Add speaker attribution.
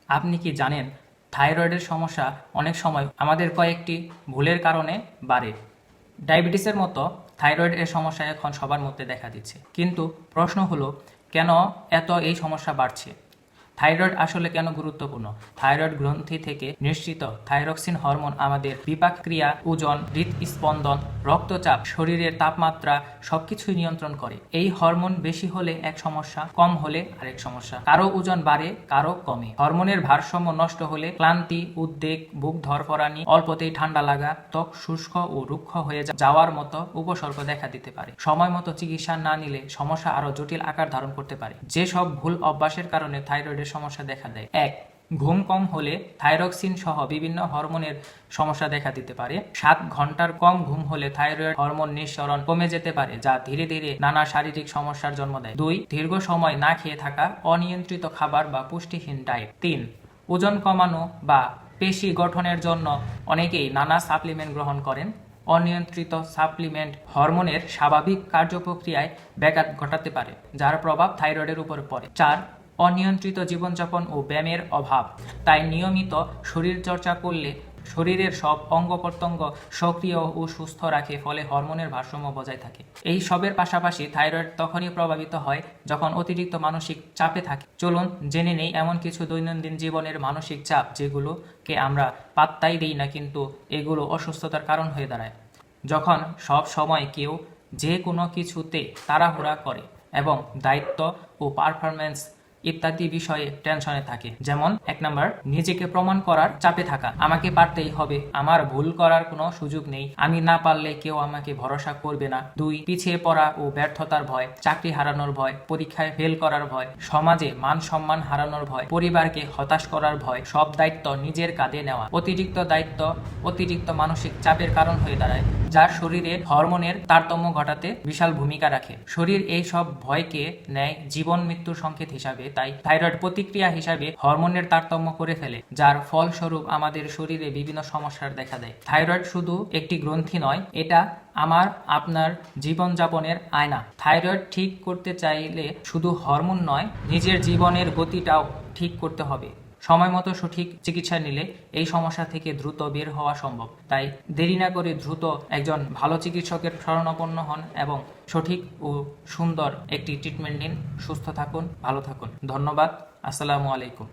Speaker 1: আপনি কি জানেন থাইরয়েডের সমস্যা অনেক সময় আমাদের কয়েকটি ভুলের কারণে বাড়ে। ডায়াবেটিসের মতো থাইরয়েডের সমস্যা এখন সবার মধ্যে দেখা দিচ্ছে, কিন্তু প্রশ্ন হলো কেন এই সমস্যা বাড়ছে। থাইরয়েড আসলে কেন গুরুত্বপূর্ণ? থাইরয়েড গ্রন্থি থেকে নিঃসৃত থাইরক্সিন হরমোন আমাদের বিপাক ক্রিয়া, ওজন, হৃদস্পন্দন, রক্তচাপ, শরীরের তাপমাত্রা সবকিছুই নিয়ন্ত্রণ করে। এই হরমোন বেশি হলে এক সমস্যা, কম হলে আরেক সমস্যা। কারো ওজন বাড়ে, কারো কমে। হরমোনের ভারসাম্য নষ্ট হলে ক্লান্তি, উদ্বেগ, বুক ধরফরানি, অল্পতেই ঠান্ডা লাগা, ত্বক শুষ্ক ও রুক্ষ হয়ে যাওয়ার মতো উপসর্গ দেখা দিতে পারে। সময় মতো চিকিৎসা না নিলে সমস্যা আরো জটিল আকার ধারণ করতে পারে। যেসব ভুল অভ্যাসের কারণে থাইরয়েডের সমস্যা দেখা দেয়: 1. ঘুম কম হলে থাইরক্সিন সহ বিভিন্ন হরমোনের সমস্যা দেখা দিতে পারে। 7 ঘন্টার কম ঘুম হলে থাইরয়েড হরমোন নিঃসরণ কমে যেতে পারে, যা ধীরে ধীরে নানা শারীরিক সমস্যার জন্ম দেয়। 2. দীর্ঘ সময় না খেয়ে থাকা, অনিয়ন্ত্রিত খাবার বা পুষ্টিহীন ডায়েট। 3. ওজন কমানো বা পেশি গঠনের জন্য অনেকেই নানা সাপ্লিমেন্ট গ্রহণ করেন। অনিয়ন্ত্রিত সাপ্লিমেন্ট হরমোনের স্বাভাবিক কার্যপ্রক্রিয়ায় ব্যাঘাত ঘটাতে পারে, যার প্রভাব থাইরয়েডের উপর পড়ে। 4. অনিয়ন্ত্রিত জীবনযাপন ও ব্যায়ামের অভাব। তাই নিয়মিত শরীরচর্চা করলে শরীরের সব অঙ্গ প্রত্যঙ্গ সক্রিয় ও সুস্থ রাখে, ফলে হরমোনের ভারসাম্য বজায় থাকে। এই সবের পাশাপাশি থাইরয়েড তখনই প্রভাবিত হয় যখন অতিরিক্ত মানসিক চাপে থাকে। চলুন জেনে নেই এমন কিছু দৈনন্দিন জীবনের মানসিক চাপ যেগুলোকে আমরা পাত্তাই দিই না, কিন্তু এগুলো অসুস্থতার কারণ হয়ে দাঁড়ায়। যখন সব সময় কেউ যে কোনো কিছুতে তাড়াহুড়া করে এবং দায়িত্ব ও পারফরমেন্স ইত্যাদি বিষয়ে টেনশনে থাকে। যেমন 1 নাম্বার, নিজেকে প্রমাণ করার চাপে থাকা। আমাকে পারতেই হবে, আমার ভুল করার কোনো সুযোগ নেই, আমি না পারলে কেউ আমাকে ভরসা করবে না। 2. পিছিয়ে পড়া ও ব্যর্থতার ভয়, চাকরি হারানোর ভয়, পরীক্ষায় ফেল করার ভয়, সমাজে মান সম্মান হারানোর ভয়, পরিবারকে হতাশ করার ভয়। সব দায়িত্ব নিজের কাঁধে নেওয়া। অতিরিক্ত দায়িত্ব অতিরিক্ত মানসিক চাপের কারণ হয়ে দাঁড়ায়, যা শরীরের হরমোনের তারতম্য ঘটাতে বিশাল ভূমিকা রাখে। শরীর এই সব ভয়কে নেয় জীবন মৃত্যুর সংকেত হিসাবে, তাই থাইরয়েড প্রতিক্রিয়া হিসাবে হরমোনের তারতম্য করে ফেলে, যার ফলস্বরূপ আমাদের শরীরে বিভিন্ন সমস্যার দেখা দেয়। থাইরয়েড শুধু একটি গ্রন্থি নয়, এটা আপনার জীবনযাপনের আয়না। থাইরয়েড ঠিক করতে চাইলে শুধু হরমোন নয়, নিজের জীবনের গতিটাও ঠিক করতে হবে। সময় মতো সঠিক চিকিৎসা নিলে এই সমস্যা থেকে দ্রুত বের হওয়া সম্ভব। তাই দেরি না করে দ্রুত একজন ভালো চিকিৎসকের শরণাপন্ন হন এবং সঠিক ও সুন্দর একটি ট্রিটমেন্ট নিন। সুস্থ থাকুন, ভালো থাকুন। ধন্যবাদ। আসসালামু আলাইকুম।